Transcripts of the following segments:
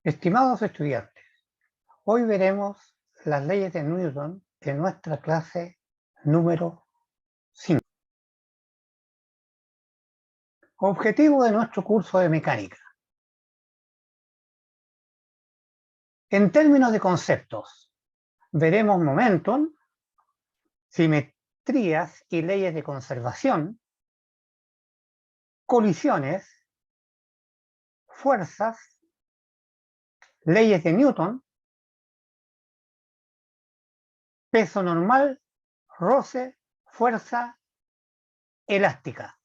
Estimados estudiantes, hoy veremos las leyes de Newton en nuestra clase número 5. Objetivo de nuestro curso de mecánica. En términos de conceptos, veremos momentum, simetrías y leyes de conservación, colisiones, fuerzas, leyes de Newton, peso normal, roce, fuerza elástica.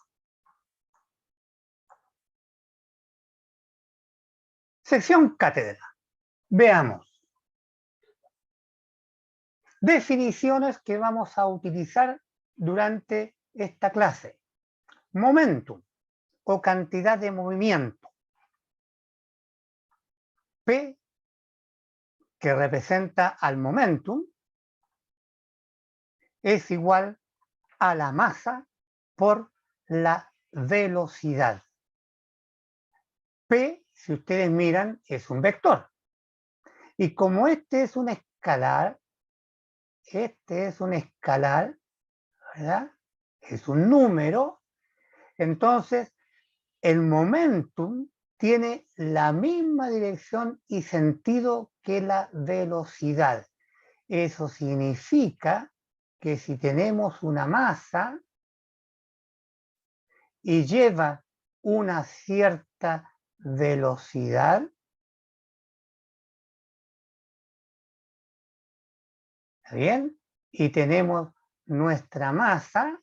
Sección cátedra. Veamos. Definiciones que vamos a utilizar durante esta clase. Momentum o cantidad de movimiento. P, que representa al momentum, es igual a la masa por la velocidad. P, si ustedes miran, es un vector. Y como este es un escalar, ¿verdad? Es un número, entonces el momentum tiene la misma dirección y sentido que la velocidad. Eso significa que si tenemos una masa y lleva una cierta velocidad, ¿está bien? Y tenemos nuestra masa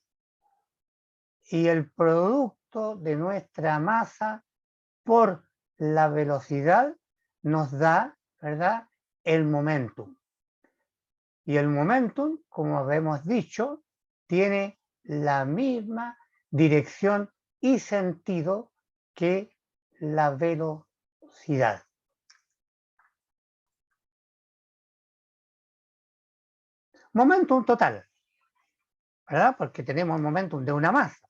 y el producto de nuestra masa por la velocidad nos da, ¿verdad?, el momentum. Y el momentum, como habíamos dicho, tiene la misma dirección y sentido que la velocidad. Momentum total, ¿verdad? Porque tenemos el momentum de una masa,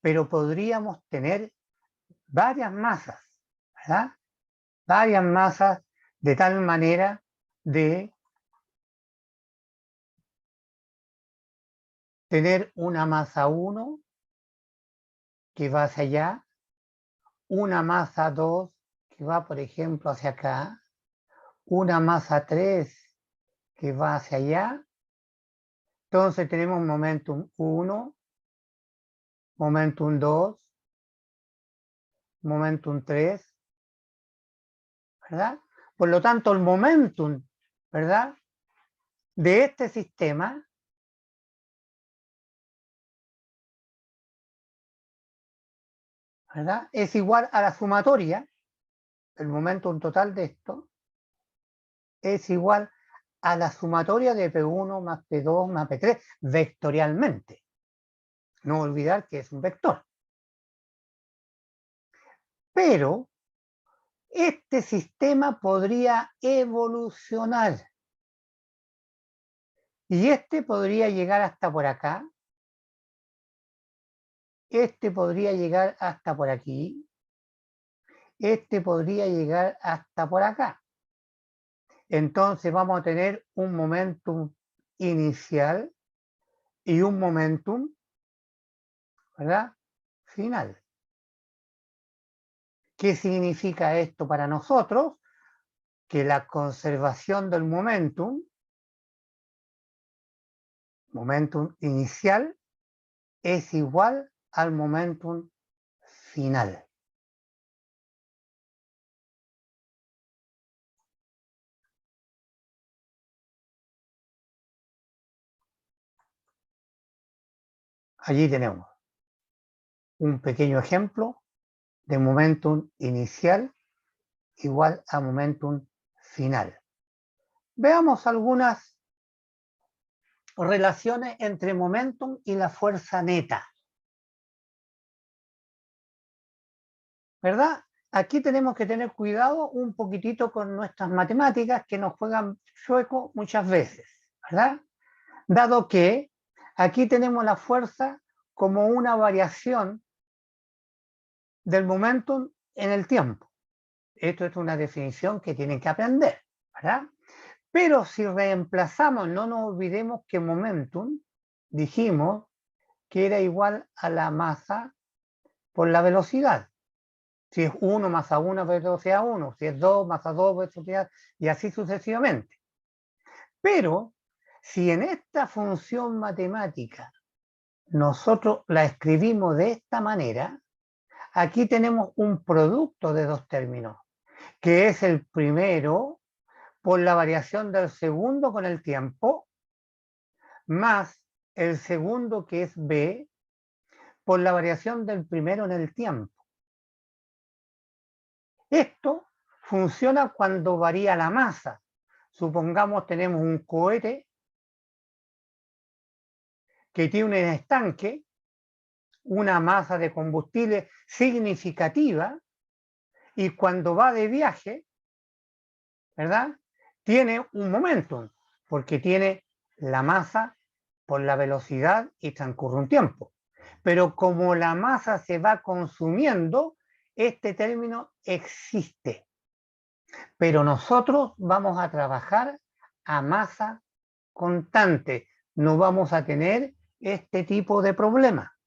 pero podríamos tener varias masas, ¿verdad? Varias masas de tal manera de tener una masa 1 que va hacia allá, una masa 2 que va, por ejemplo, hacia acá, una masa 3 que va hacia allá. Entonces tenemos momentum 1, momentum 2, momentum 3, ¿verdad? Por lo tanto, el momentum, ¿verdad?, de este sistema ¿verdad?, es igual a la sumatoria, el momentum total de esto es igual a la sumatoria de P1 más P2 más P3 vectorialmente. No olvidar que es un vector. Pero este sistema podría evolucionar. Y este podría llegar hasta por acá. Este podría llegar hasta por aquí. Este podría llegar hasta por acá. Entonces vamos a tener un momentum inicial y un momentum, ¿verdad?, final. ¿Qué significa esto para nosotros? Que la conservación del momentum inicial es igual al momentum final. Allí tenemos un pequeño ejemplo de momentum inicial igual a momentum final. Veamos algunas relaciones entre momentum y la fuerza neta. ¿Verdad? Aquí tenemos que tener cuidado un poquitito con nuestras matemáticas que nos juegan chueco muchas veces, ¿verdad? Dado que aquí tenemos la fuerza como una variación del momentum en el tiempo. Esto es una definición que tienen que aprender, ¿verdad? Pero si reemplazamos, no nos olvidemos que momentum, dijimos que era igual a la masa por la velocidad. Si es 1 más A1 velocidad 1, si es 2 más A2 velocidad, y así sucesivamente. Pero si en esta función matemática nosotros la escribimos de esta manera, aquí tenemos un producto de dos términos, que es el primero por la variación del segundo con el tiempo, más el segundo, que es b, por la variación del primero en el tiempo. Esto funciona cuando varía la masa. Supongamos tenemos un cohete que tiene un estanque, una masa de combustible significativa, y cuando va de viaje, ¿verdad? Tiene un momentum, porque tiene la masa por la velocidad y transcurre un tiempo. Pero como la masa se va consumiendo, este término existe. Pero nosotros vamos a trabajar a masa constante. No vamos a tener este tipo de problema.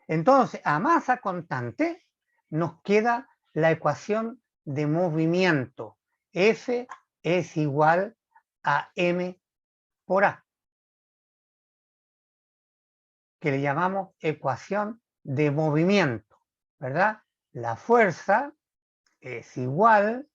Entonces, a masa constante nos queda la ecuación de movimiento. F es igual a m por a, que le llamamos ecuación de movimiento, ¿verdad? La fuerza es igual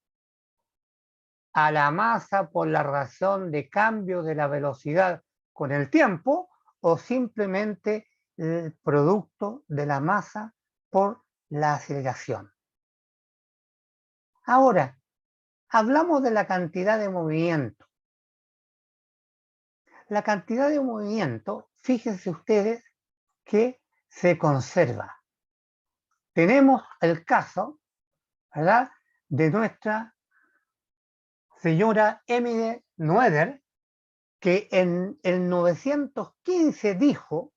a la masa por la razón de cambio de la velocidad con el tiempo, o simplemente el producto de la masa por la aceleración. Ahora, hablamos de la cantidad de movimiento. La cantidad de movimiento, fíjense ustedes, que se conserva. Tenemos el caso, ¿verdad?, de nuestra señora Emile Noether, que en el 915 dijo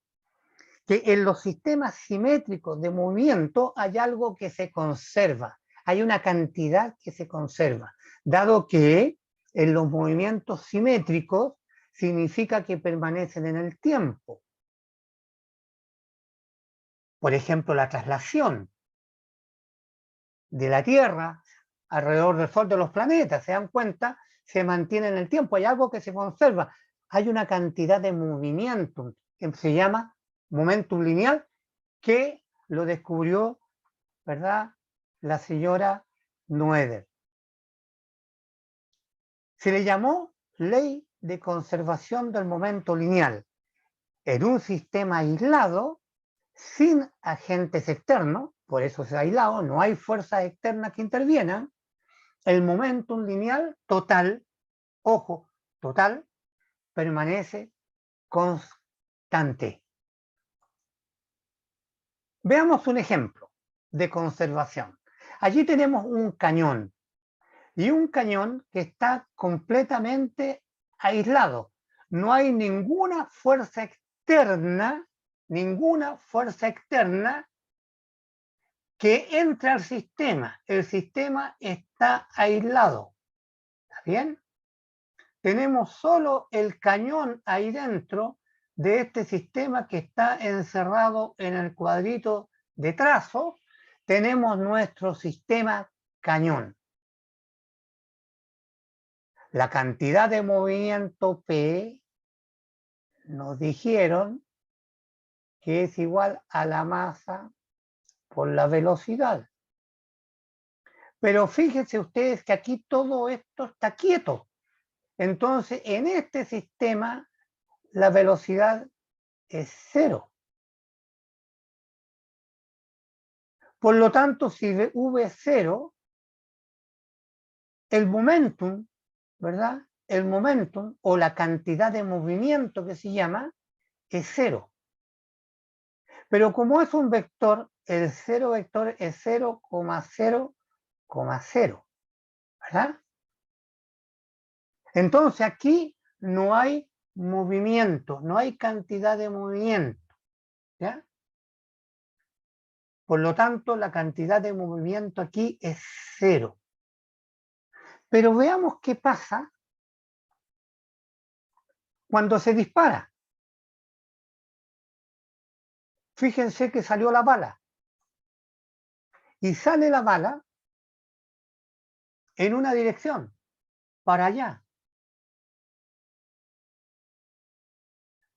que en los sistemas simétricos de movimiento hay algo que se conserva, hay una cantidad que se conserva, dado que en los movimientos simétricos significa que permanecen en el tiempo. Por ejemplo, la traslación de la Tierra alrededor del Sol, de los planetas, ¿se dan cuenta? Se mantiene en el tiempo, hay algo que se conserva, hay una cantidad de movimiento que se llama momentum lineal, que lo descubrió, ¿verdad?, la señora Noether. Se le llamó ley de conservación del momento lineal. En un sistema aislado, sin agentes externos, por eso es aislado, no hay fuerzas externas que intervienan, el momentum lineal total, ojo, total, permanece constante. Veamos un ejemplo de conservación. Allí tenemos un cañón, y un cañón que está completamente aislado. No hay ninguna fuerza externa que entre al sistema. El sistema está aislado. ¿Está bien? Tenemos solo el cañón ahí dentro de este sistema que está encerrado en el cuadrito de trazo. Tenemos nuestro sistema cañón. La cantidad de movimiento P nos dijeron que es igual a la masa por la velocidad. Pero fíjense ustedes que aquí todo esto está quieto. Entonces, en este sistema, la velocidad es cero. Por lo tanto, si V es cero, el momentum, ¿verdad?, el momentum o la cantidad de movimiento que se llama es cero. Pero como es un vector, el cero vector es 0,0,0, ¿verdad? Entonces aquí no hay movimiento, no hay cantidad de movimiento, ¿ya? Por lo tanto, la cantidad de movimiento aquí es 0. Pero veamos qué pasa cuando se dispara. Fíjense que salió la bala. Y sale la bala en una dirección, para allá,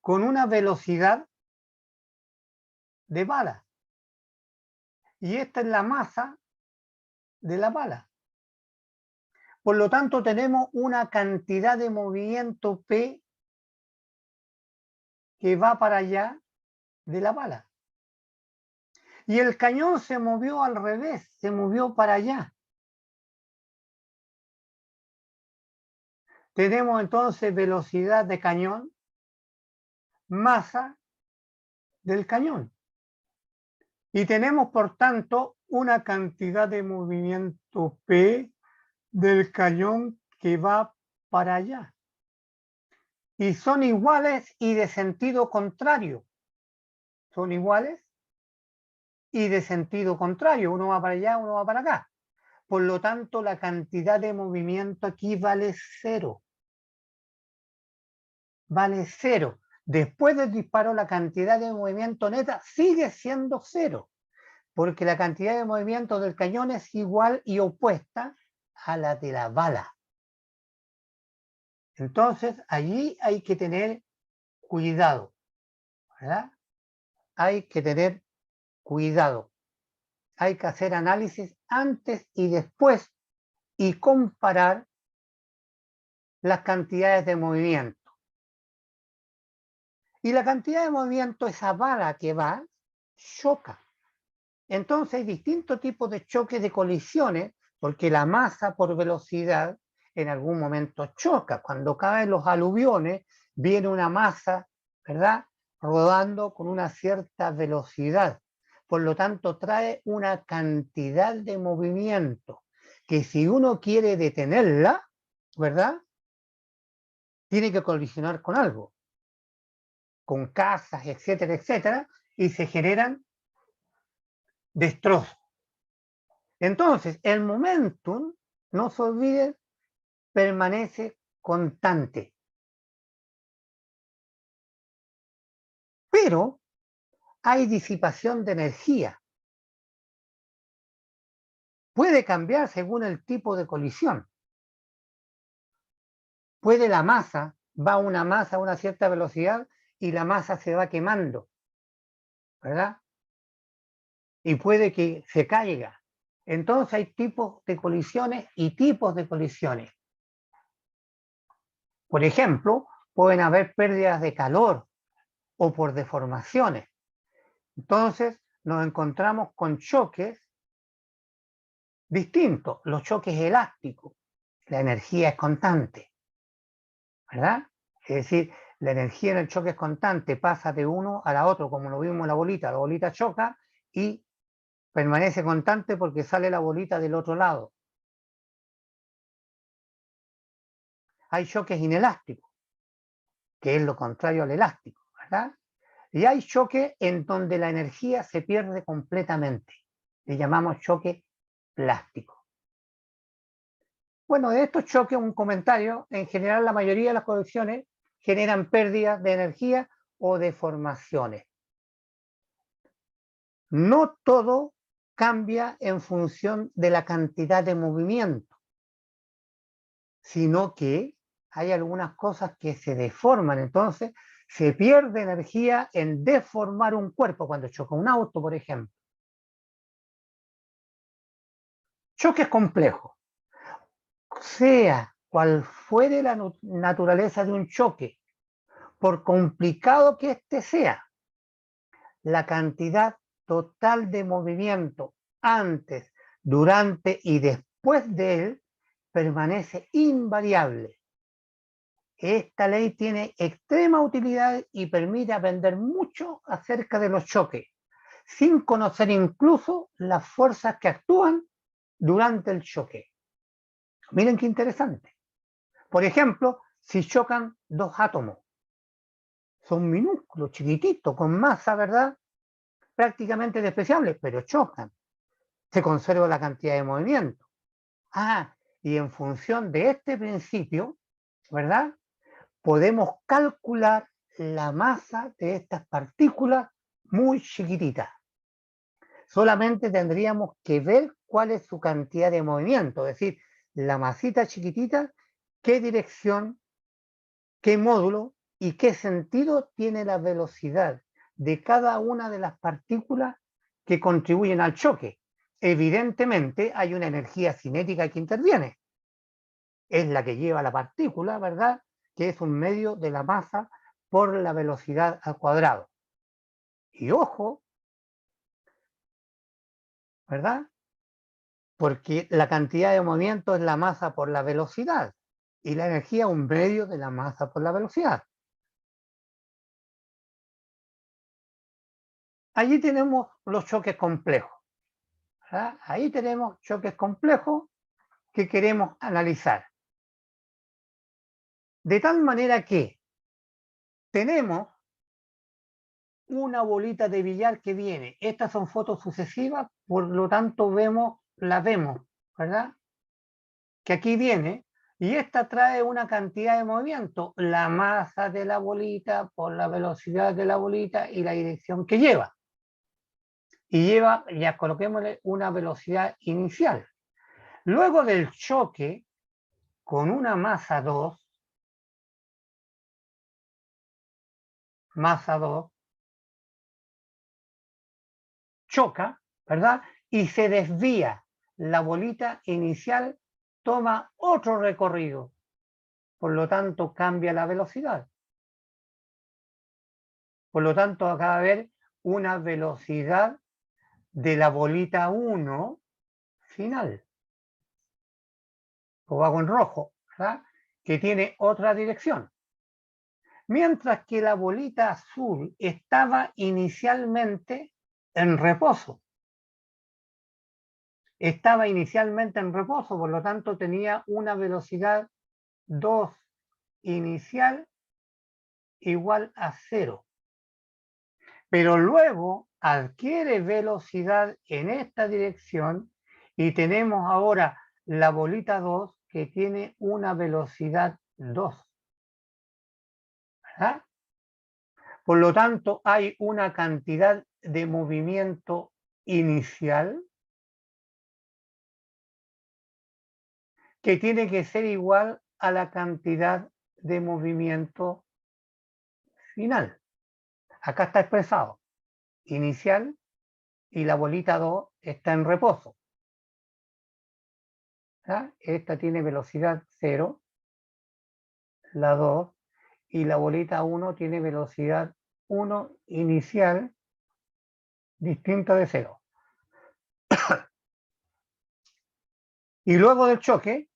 con una velocidad de bala. Y esta es la masa de la bala. Por lo tanto, tenemos una cantidad de movimiento P que va para allá de la bala. Y el cañón se movió al revés, se movió para allá. Tenemos entonces velocidad de cañón, masa del cañón. Y tenemos, por tanto, una cantidad de movimiento P del cañón que va para allá. Y son iguales y de sentido contrario. Son iguales y de sentido contrario. Uno va para allá, uno va para acá. Por lo tanto, la cantidad de movimiento aquí vale 0. Vale 0. Después del disparo, la cantidad de movimiento neta sigue siendo 0. Porque la cantidad de movimiento del cañón es igual y opuesta a la de la bala. Entonces, allí hay que tener cuidado, ¿verdad? Hay que tener cuidado. Hay que hacer análisis antes y después y comparar las cantidades de movimiento. Y la cantidad de movimiento, esa bala que va, choca. Entonces hay distintos tipos de choques, de colisiones, porque la masa por velocidad en algún momento choca. Cuando caen los aluviones, viene una masa, ¿verdad?, rodando con una cierta velocidad. Por lo tanto, trae una cantidad de movimiento que si uno quiere detenerla, ¿verdad?, tiene que colisionar con algo, con casas, etcétera, etcétera, y se generan destrozos. Entonces, el momentum, no se olviden, permanece constante. Pero hay disipación de energía. Puede cambiar según el tipo de colisión. Puede la masa, va una masa a una cierta velocidad y la masa se va quemando, ¿verdad? Y puede que se caiga. Entonces hay tipos de colisiones y tipos de colisiones. Por ejemplo, pueden haber pérdidas de calor o por deformaciones. Entonces nos encontramos con choques distintos. Los choques elásticos, la energía es constante, ¿verdad? Es decir, la energía en el choque es constante, pasa de uno a la otro, como lo vimos en la bolita choca y permanece constante porque sale la bolita del otro lado. Hay choques inelásticos, que es lo contrario al elástico, ¿verdad? Y hay choques en donde la energía se pierde completamente. Le llamamos choque plástico. Bueno, de estos choques, un comentario. En general, la mayoría de las colisiones generan pérdidas de energía o deformaciones. No todo cambia en función de la cantidad de movimiento, sino que hay algunas cosas que se deforman. Entonces, se pierde energía en deformar un cuerpo cuando choca un auto, por ejemplo. Choques complejos. Sea cual fuere la naturaleza de un choque, por complicado que éste sea, la cantidad total de movimiento antes, durante y después de él permanece invariable. Esta ley tiene extrema utilidad y permite aprender mucho acerca de los choques, sin conocer incluso las fuerzas que actúan durante el choque. Miren qué interesante. Por ejemplo, si chocan dos átomos, son minúsculos, chiquititos, con masa, ¿verdad?, prácticamente despreciables, pero chocan. Se conserva la cantidad de movimiento. Y en función de este principio, ¿verdad? Podemos calcular la masa de estas partículas muy chiquititas. Solamente tendríamos que ver cuál es su cantidad de movimiento, es decir, la masita chiquitita, qué dirección, qué módulo y qué sentido tiene la velocidad de cada una de las partículas que contribuyen al choque. Evidentemente hay una energía cinética que interviene. Es la que lleva la partícula, ¿verdad? Que es un medio de la masa por la velocidad al cuadrado. Y ojo, ¿verdad? Porque la cantidad de movimiento es la masa por la velocidad y la energía un medio de la masa por la velocidad. Allí tenemos los choques complejos, ¿verdad? Ahí tenemos choques complejos que queremos analizar. De tal manera que tenemos una bolita de billar que viene. Estas son fotos sucesivas, por lo tanto la vemos, ¿verdad? Que aquí viene, y esta trae una cantidad de movimiento, la masa de la bolita por la velocidad de la bolita y la dirección que lleva. Y lleva, ya coloquémosle una velocidad inicial. Luego del choque con una masa 2, choca, ¿verdad? Y se desvía. La bolita inicial toma otro recorrido, por lo tanto cambia la velocidad. Por lo tanto, acaba de haber una velocidad de la bolita 1 final, o hago en rojo, ¿verdad? Que tiene otra dirección. Mientras que la bolita azul estaba inicialmente en reposo. Estaba inicialmente en reposo, por lo tanto tenía una velocidad 2 inicial igual a 0. Pero luego adquiere velocidad en esta dirección y tenemos ahora la bolita 2 que tiene una velocidad 2. ¿Verdad? Por lo tanto, hay una cantidad de movimiento inicial que tiene que ser igual a la cantidad de movimiento final. Acá está expresado inicial y la bolita 2 está en reposo. ¿Ya? Esta tiene velocidad 0, la 2, y la bolita 1 tiene velocidad 1 inicial distinta de 0. Y luego del choque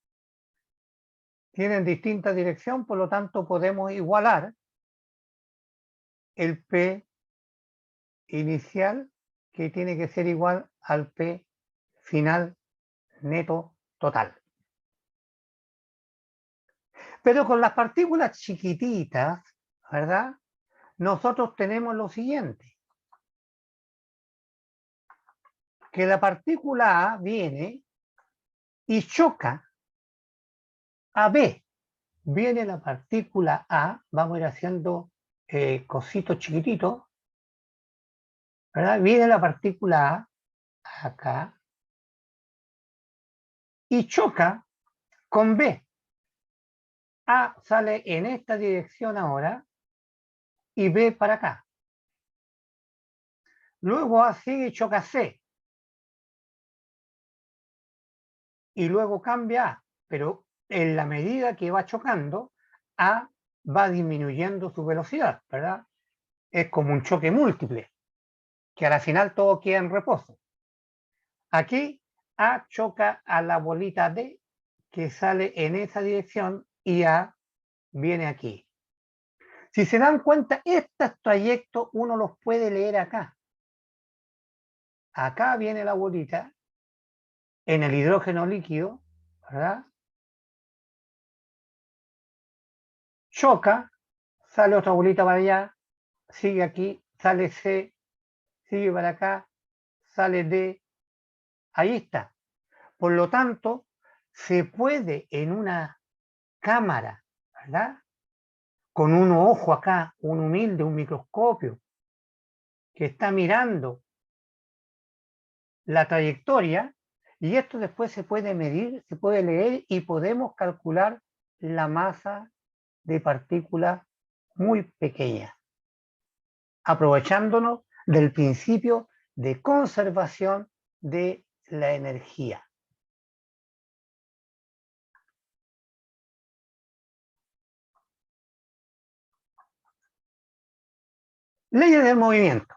tienen distinta dirección, por lo tanto podemos igualar el P inicial, que tiene que ser igual al P final neto total. Pero con las partículas chiquititas, ¿verdad? Nosotros tenemos lo siguiente, que la partícula A viene y choca a B. Viene la partícula A, vamos a ir haciendo cositos chiquititos, ¿verdad? Viene la partícula A acá y choca con B. A sale en esta dirección ahora y B para acá. Luego A sigue y choca C. Y luego cambia A, pero en la medida que va chocando, A va disminuyendo su velocidad, ¿verdad? Es como un choque múltiple, que a la final todo queda en reposo. Aquí A choca a la bolita D, que sale en esa dirección, y A viene aquí. Si se dan cuenta, estos trayectos uno los puede leer acá. Acá viene la bolita en el hidrógeno líquido, ¿verdad? Choca, sale otra bolita para allá, sigue aquí, sale C, sigue para acá, sale de... Ahí está. Por lo tanto, se puede en una cámara, ¿verdad? Con un ojo acá, un humilde, un microscopio, que está mirando la trayectoria, y esto después se puede medir, se puede leer y podemos calcular la masa de partículas muy pequeñas, aprovechándonos del principio de conservación de la energía. Leyes del movimiento.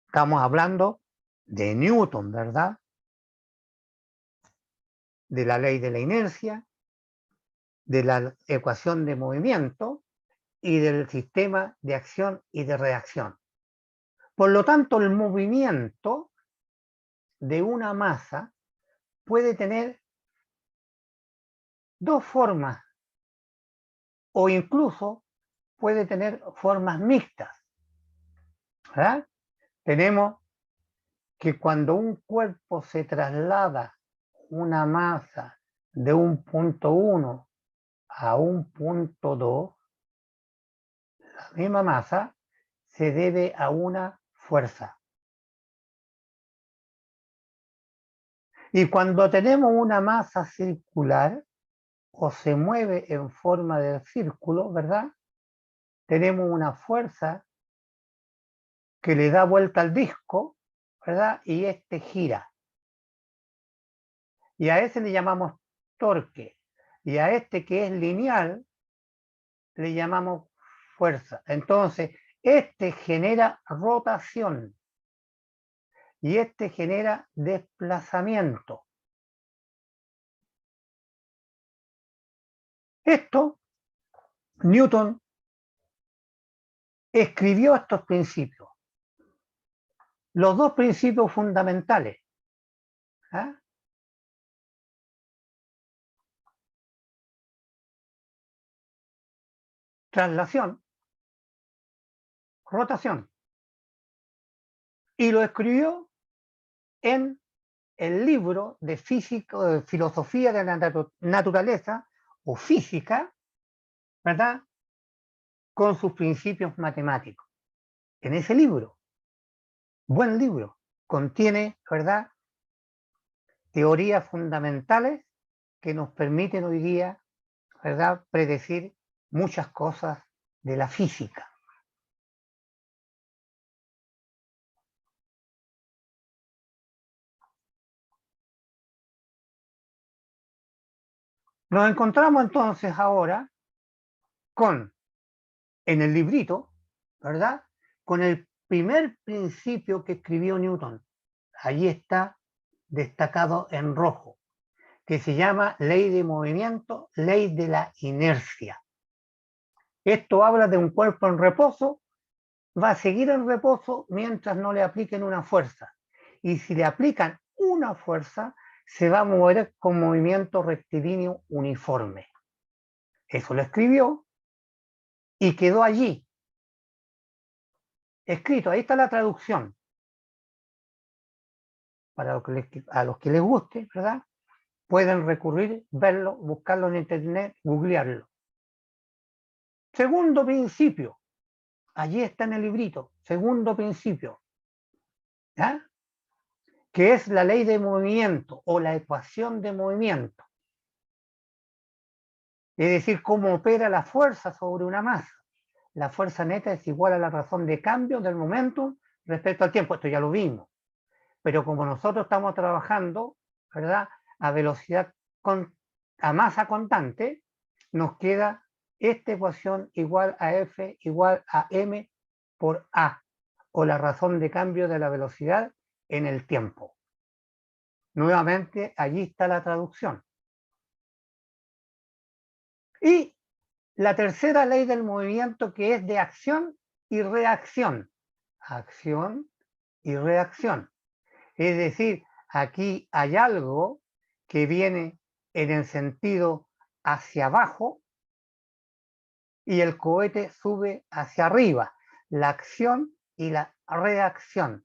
Estamos hablando de Newton, ¿verdad? De la ley de la inercia, de la ecuación de movimiento y del sistema de acción y de reacción. Por lo tanto, el movimiento de una masa puede tener dos formas o incluso puede tener formas mixtas, ¿verdad? Tenemos que cuando un cuerpo se traslada una masa de un punto 1 a un punto 2, la misma masa se debe a una fuerza. Y cuando tenemos una masa circular o se mueve en forma de círculo, ¿verdad? Tenemos una fuerza que le da vuelta al disco, ¿verdad? Y este gira. Y a ese le llamamos torque. Y a este que es lineal le llamamos fuerza. Entonces, este genera rotación y este genera desplazamiento. Esto, Newton escribió estos principios. Los dos principios fundamentales. ¿Ah? Traslación, rotación. Y lo escribió en el libro de filosofía de la naturaleza o física, ¿verdad? Con sus principios matemáticos. En ese libro, buen libro, contiene, ¿verdad?, teorías fundamentales que nos permiten hoy día, ¿verdad?, predecir muchas cosas de la física. Nos encontramos entonces ahora con, en el librito, ¿verdad?, con el primer principio que escribió Newton. Allí está destacado en rojo, que se llama ley de movimiento, ley de la inercia. Esto habla de un cuerpo en reposo, va a seguir en reposo mientras no le apliquen una fuerza. Y si le aplican una fuerza, se va a mover con movimiento rectilíneo uniforme. Eso lo escribió y quedó allí, escrito. Ahí está la traducción. Para a los que les guste, ¿verdad?, pueden recurrir, verlo, buscarlo en internet, googlearlo. Segundo principio, allí está en el librito, segundo principio, ¿ya?, que es la ley de movimiento o la ecuación de movimiento. Es decir, cómo opera la fuerza sobre una masa. La fuerza neta es igual a la razón de cambio del momento respecto al tiempo. Esto ya lo vimos. Pero como nosotros estamos trabajando, ¿verdad?, a velocidad, a masa constante, nos queda esta ecuación igual a F igual a M por A, o la razón de cambio de la velocidad en el tiempo. Nuevamente, allí está la traducción. Y la tercera ley del movimiento, que es de acción y reacción. Acción y reacción. Es decir, aquí hay algo que viene en el sentido hacia abajo y el cohete sube hacia arriba. La acción y la reacción.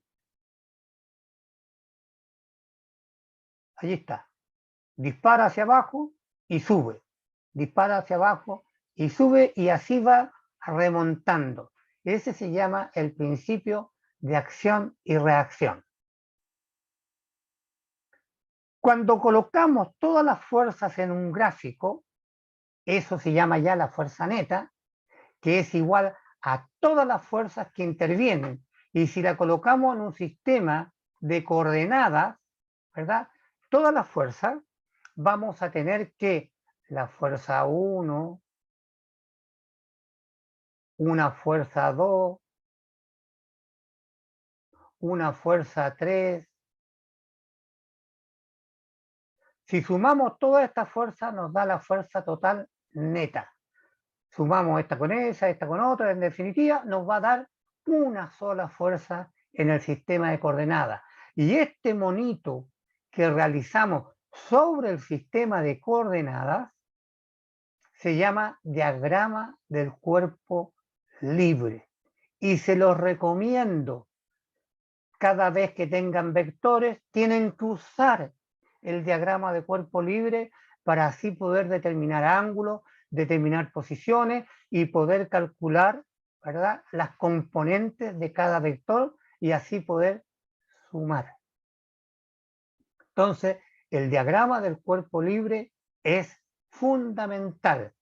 Allí está. Dispara hacia abajo y sube. Dispara hacia abajo y sube y así va remontando. Ese se llama el principio de acción y reacción. Cuando colocamos todas las fuerzas en un gráfico, eso se llama ya la fuerza neta, que es igual a todas las fuerzas que intervienen. Y si la colocamos en un sistema de coordenadas, ¿verdad? Todas las fuerzas, vamos a tener que la fuerza 1, una fuerza 2, una fuerza 3. Si sumamos todas estas fuerzas, nos da la fuerza total neta. Sumamos esta con otra, en definitiva, nos va a dar una sola fuerza en el sistema de coordenadas. Y este monito que realizamos sobre el sistema de coordenadas se llama diagrama del cuerpo libre. Y se los recomiendo. Cada vez que tengan vectores, tienen que usar el diagrama de cuerpo libre para así poder determinar ángulos, determinar posiciones y poder calcular, ¿verdad?, las componentes de cada vector y así poder sumar. Entonces, el diagrama del cuerpo libre es fundamental.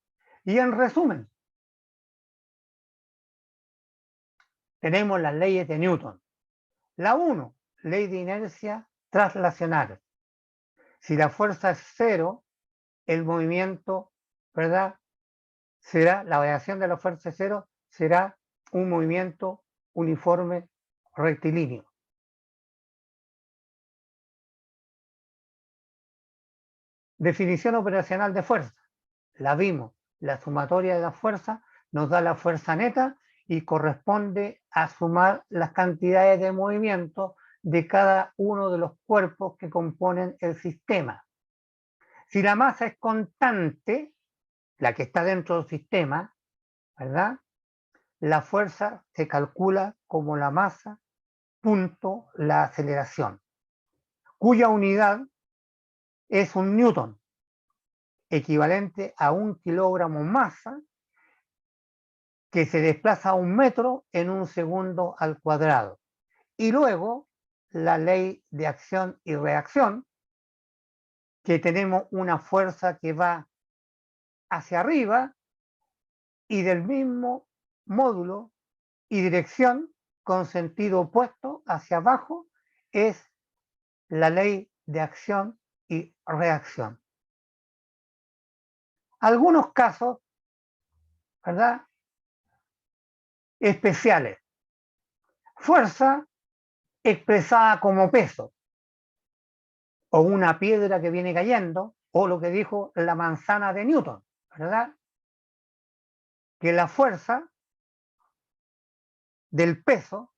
Y en resumen, tenemos las leyes de Newton. La 1, ley de inercia traslacional. Si la fuerza es cero, el movimiento, ¿verdad?, será, la variación de la fuerza cero será un movimiento uniforme rectilíneo. Definición operacional de fuerza. La vimos. La sumatoria de la fuerza nos da la fuerza neta y corresponde a sumar las cantidades de movimiento de cada uno de los cuerpos que componen el sistema. Si la masa es constante, la que está dentro del sistema, ¿verdad?, la fuerza se calcula como la masa punto la aceleración, cuya unidad es un newton, equivalente a 1 kilogramo masa que se desplaza a 1 metro en 1 segundo al cuadrado. Y luego la ley de acción y reacción, que tenemos una fuerza que va hacia arriba y del mismo módulo y dirección con sentido opuesto hacia abajo, es la ley de acción y reacción. Algunos casos, ¿verdad?, especiales. Fuerza expresada como peso, o una piedra que viene cayendo, o lo que dijo la manzana de Newton, ¿verdad?, que la fuerza del peso,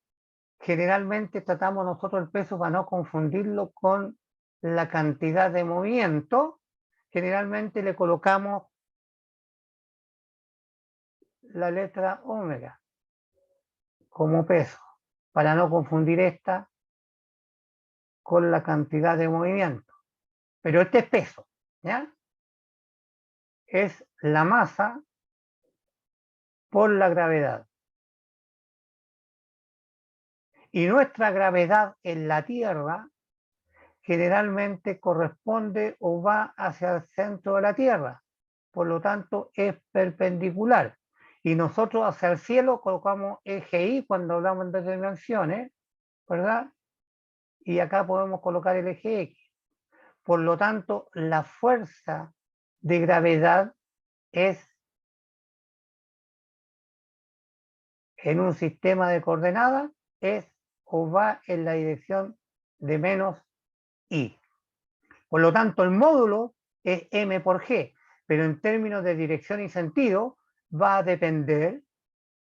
generalmente tratamos nosotros el peso para no confundirlo con la cantidad de movimiento, generalmente le colocamos la letra omega como peso, para no confundir esta con la cantidad de movimiento. Pero este es peso, ¿ya? Es la masa por la gravedad. Y nuestra gravedad en la Tierra generalmente corresponde o va hacia el centro de la Tierra. Por lo tanto, es perpendicular. Y nosotros hacia el cielo colocamos eje Y cuando hablamos de dimensiones, ¿verdad? Y acá podemos colocar el eje X. Por lo tanto, la fuerza de gravedad es, en un sistema de coordenadas, es o va en la dirección de menos I. Por lo tanto, el módulo es m por g, pero en términos de dirección y sentido va a depender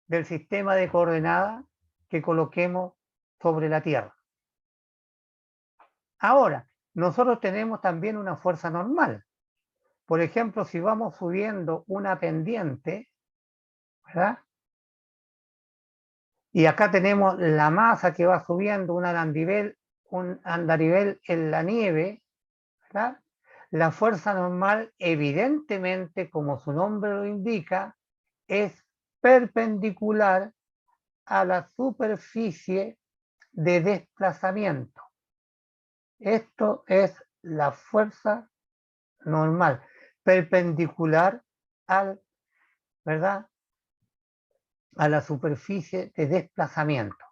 del sistema de coordenadas que coloquemos sobre la Tierra. Ahora, nosotros tenemos también una fuerza normal. Por ejemplo, si vamos subiendo una pendiente, ¿verdad?, Y acá tenemos la masa que va subiendo, un andarivel en la nieve, ¿verdad? La fuerza normal, evidentemente, como su nombre lo indica, es perpendicular a la superficie de desplazamiento. Esto es la fuerza normal, perpendicular al, ¿verdad?, a la superficie de desplazamiento.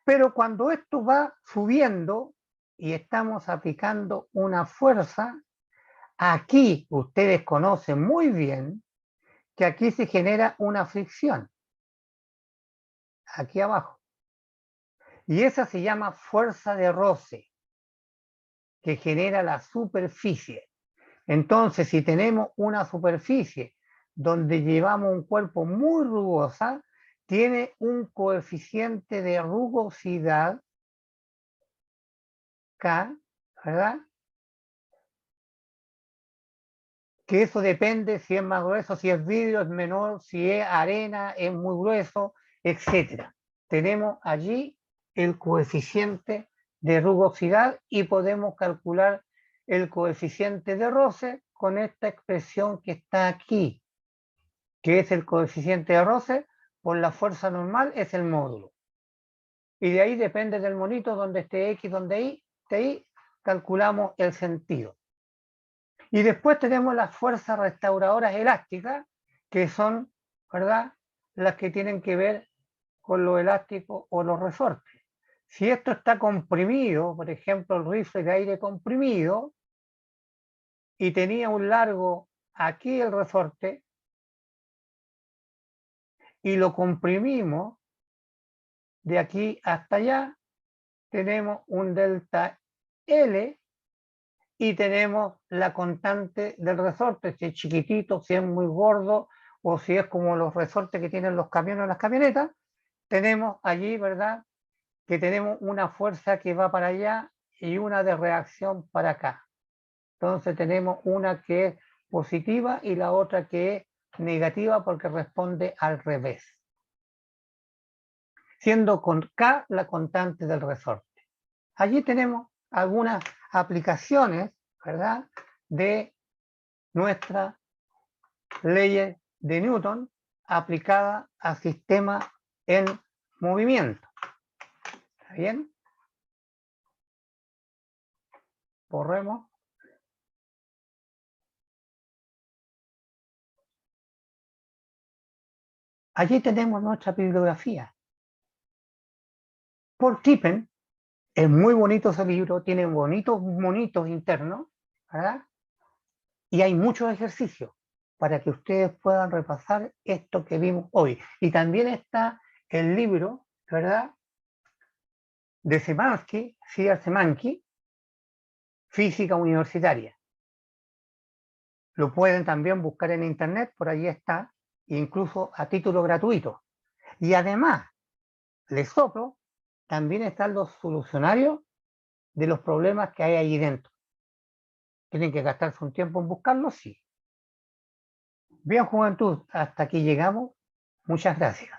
Pero cuando esto va subiendo y estamos aplicando una fuerza, aquí ustedes conocen muy bien que aquí se genera una fricción, aquí abajo. Y esa se llama fuerza de roce, que genera la superficie. Entonces, si tenemos una superficie donde llevamos un cuerpo muy rugosa, tiene un coeficiente de rugosidad K, ¿verdad? Que eso depende si es más grueso, si es vidrio, es menor, si es arena, es muy grueso, etc. Tenemos allí el coeficiente de rugosidad y podemos calcular el coeficiente de roce con esta expresión que está aquí, que es el coeficiente de roce por la fuerza normal, es el módulo. Y de ahí depende del monito, donde esté X, donde Y, de ahí calculamos el sentido. Y después tenemos las fuerzas restauradoras elásticas, que son, ¿verdad?, las que tienen que ver con lo elástico o los resortes. Si esto está comprimido, por ejemplo, el rifle de aire comprimido, y tenía un largo aquí el resorte, y lo comprimimos de aquí hasta allá, tenemos un delta L y tenemos la constante del resorte, si es chiquitito, si es muy gordo, o si es como los resortes que tienen los camiones o las camionetas, tenemos allí, ¿verdad?, que tenemos una fuerza que va para allá y una de reacción para acá. Entonces tenemos una que es positiva y la otra que es negativa porque responde al revés, siendo con K la constante del resorte. Allí tenemos algunas aplicaciones, ¿verdad?, de nuestras leyes de Newton aplicadas a sistemas en movimiento. ¿Está bien? Borremos. Allí tenemos nuestra bibliografía. Por Tippen, es muy bonito ese libro, tiene bonitos monitos internos, ¿verdad? Y hay muchos ejercicios para que ustedes puedan repasar esto que vimos hoy. Y también está el libro, ¿verdad?, de Szymanski, César Szymanski, Física Universitaria. Lo pueden también buscar en internet, por ahí está, incluso a título gratuito. Y además, les soplo, también están los solucionarios de los problemas que hay ahí dentro. ¿Tienen que gastarse un tiempo en buscarlos? Sí. Bien, juventud, hasta aquí llegamos. Muchas gracias.